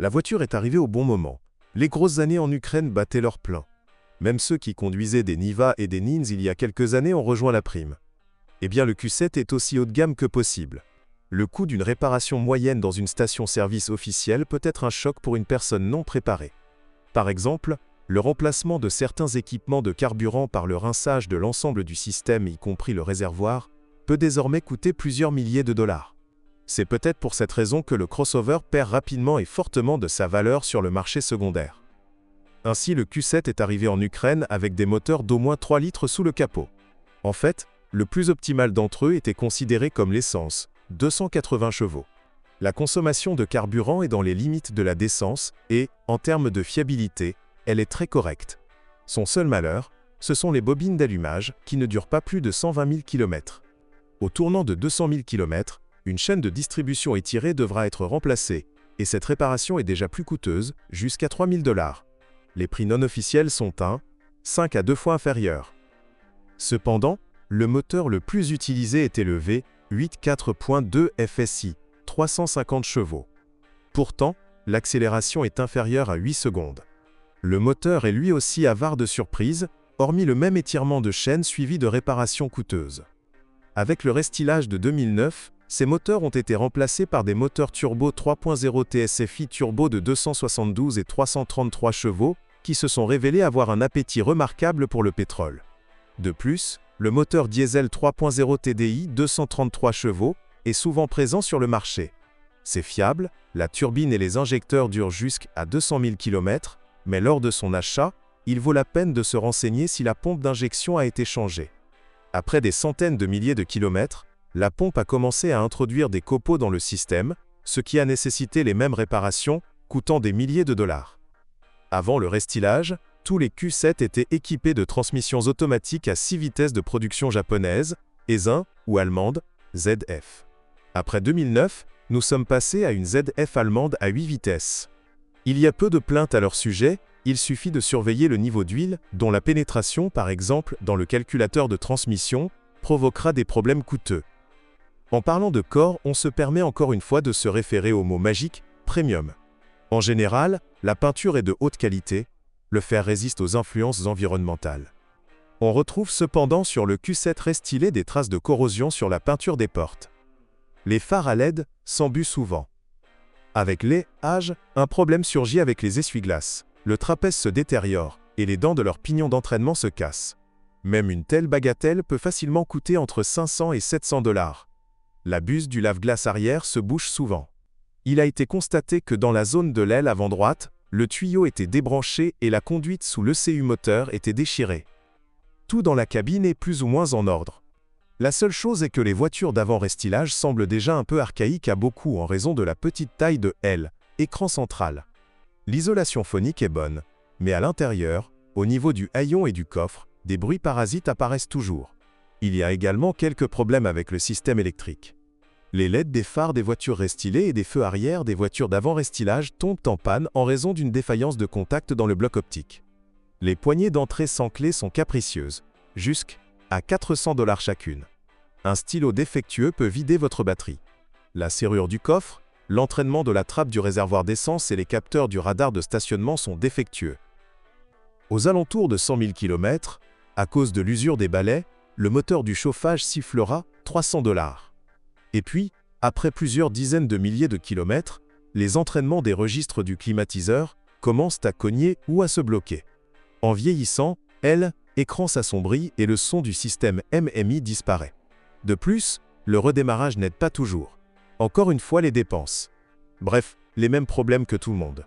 La voiture est arrivée au bon moment. Les grosses années en Ukraine battaient leur plein. Même ceux qui conduisaient des Niva et des Nins il y a quelques années ont rejoint la prime. Eh bien le Q7 est aussi haut de gamme que possible. Le coût d'une réparation moyenne dans une station-service officielle peut être un choc pour une personne non préparée. Par exemple, le remplacement de certains équipements de carburant par le rinçage de l'ensemble du système, y compris le réservoir, peut désormais coûter plusieurs milliers de dollars. C'est peut-être pour cette raison que le crossover perd rapidement et fortement de sa valeur sur le marché secondaire. Ainsi, le Q7 est arrivé en Ukraine avec des moteurs d'au moins 3 litres sous le capot. En fait, le plus optimal d'entre eux était considéré comme l'essence, 280 chevaux. La consommation de carburant est dans les limites de la décence et, en termes de fiabilité, elle est très correcte. Son seul malheur, ce sont les bobines d'allumage qui ne durent pas plus de 120 000 km. Au tournant de 200 000 km, une chaîne de distribution étirée devra être remplacée, et cette réparation est déjà plus coûteuse, jusqu'à 3 000 $. Les prix non officiels sont 5 à 2 fois inférieurs. Cependant, le moteur le plus utilisé était le V8 4.2 FSI, 350 chevaux. Pourtant, l'accélération est inférieure à 8 secondes. Le moteur est lui aussi avare de surprises, hormis le même étirement de chaîne suivi de réparations coûteuses. Avec le restylage de 2009, ces moteurs ont été remplacés par des moteurs turbo 3.0 TSFI turbo de 272 et 333 chevaux, qui se sont révélés avoir un appétit remarquable pour le pétrole. De plus, le moteur diesel 3.0 TDI 233 chevaux est souvent présent sur le marché. C'est fiable, la turbine et les injecteurs durent jusqu'à 200 000 km, mais lors de son achat, il vaut la peine de se renseigner si la pompe d'injection a été changée. Après des centaines de milliers de kilomètres, la pompe a commencé à introduire des copeaux dans le système, ce qui a nécessité les mêmes réparations, coûtant des milliers de dollars. Avant le restylage, tous les Q7 étaient équipés de transmissions automatiques à 6 vitesses de production japonaise, Aisin ou allemande, ZF. Après 2009, nous sommes passés à une ZF allemande à 8 vitesses. Il y a peu de plaintes à leur sujet, il suffit de surveiller le niveau d'huile, dont la pénétration, par exemple, dans le calculateur de transmission, provoquera des problèmes coûteux. En parlant de corps, on se permet encore une fois de se référer au mot magique « premium ». En général, la peinture est de haute qualité, le fer résiste aux influences environnementales. On retrouve cependant sur le Q7 restylé des traces de corrosion sur la peinture des portes. Les phares à LED s'embuent souvent. Avec l'âge, un problème surgit avec les essuie-glaces. Le trapèze se détériore, et les dents de leur pignon d'entraînement se cassent. Même une telle bagatelle peut facilement coûter entre 500 et 700 $. La buse du lave-glace arrière se bouche souvent. Il a été constaté que dans la zone de l'aile avant droite, le tuyau était débranché et la conduite sous l'ECU moteur était déchirée. Tout dans la cabine est plus ou moins en ordre. La seule chose est que les voitures d'avant-restylage semblent déjà un peu archaïques à beaucoup en raison de la petite taille de l'écran central. L'isolation phonique est bonne, mais à l'intérieur, au niveau du haillon et du coffre, des bruits parasites apparaissent toujours. Il y a également quelques problèmes avec le système électrique. Les LED des phares des voitures restylées et des feux arrière des voitures d'avant-restylage tombent en panne en raison d'une défaillance de contact dans le bloc optique. Les poignées d'entrée sans clé sont capricieuses, jusqu'à 400 $ chacune. Un stylo défectueux peut vider votre batterie. La serrure du coffre, l'entraînement de la trappe du réservoir d'essence et les capteurs du radar de stationnement sont défectueux. Aux alentours de 100 000 km, à cause de l'usure des balais, le moteur du chauffage sifflera 300 $. Et puis, après plusieurs dizaines de milliers de kilomètres, les entraînements des registres du climatiseur commencent à cogner ou à se bloquer. En vieillissant, l'écran s'assombrit et le son du système MMI disparaît. De plus, le redémarrage n'aide pas toujours. Encore une fois les dépenses. Bref, les mêmes problèmes que tout le monde.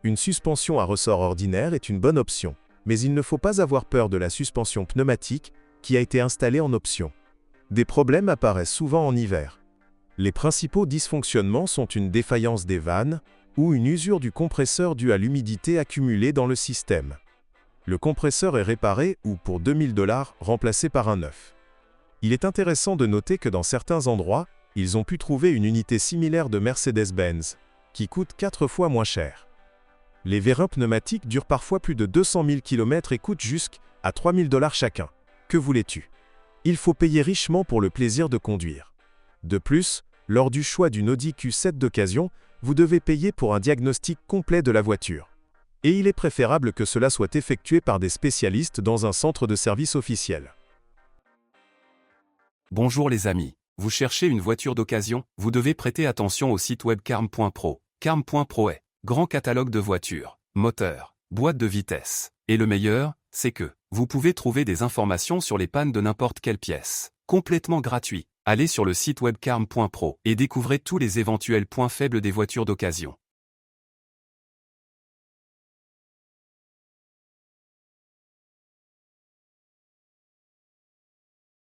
Une suspension à ressort ordinaire est une bonne option, mais il ne faut pas avoir peur de la suspension pneumatique qui a été installée en option. Des problèmes apparaissent souvent en hiver. Les principaux dysfonctionnements sont une défaillance des vannes ou une usure du compresseur due à l'humidité accumulée dans le système. Le compresseur est réparé ou, pour 2000 $, remplacé par un neuf. Il est intéressant de noter que dans certains endroits, ils ont pu trouver une unité similaire de Mercedes-Benz, qui coûte 4 fois moins cher. Les vérins pneumatiques durent parfois plus de 200 000 km et coûtent jusqu'à 3 000 $ chacun. Que voulais-tu? Il faut payer richement pour le plaisir de conduire. De plus, lors du choix d'une Audi Q7 d'occasion, vous devez payer pour un diagnostic complet de la voiture. Et il est préférable que cela soit effectué par des spécialistes dans un centre de service officiel. Bonjour les amis. Vous cherchez une voiture d'occasion? Vous devez prêter attention au site web carm.pro. Carm.pro est grand catalogue de voitures, moteurs, boîtes de vitesse. Et le meilleur, c'est que vous pouvez trouver des informations sur les pannes de n'importe quelle pièce. Complètement gratuit. Allez sur le site web carm.pro et découvrez tous les éventuels points faibles des voitures d'occasion.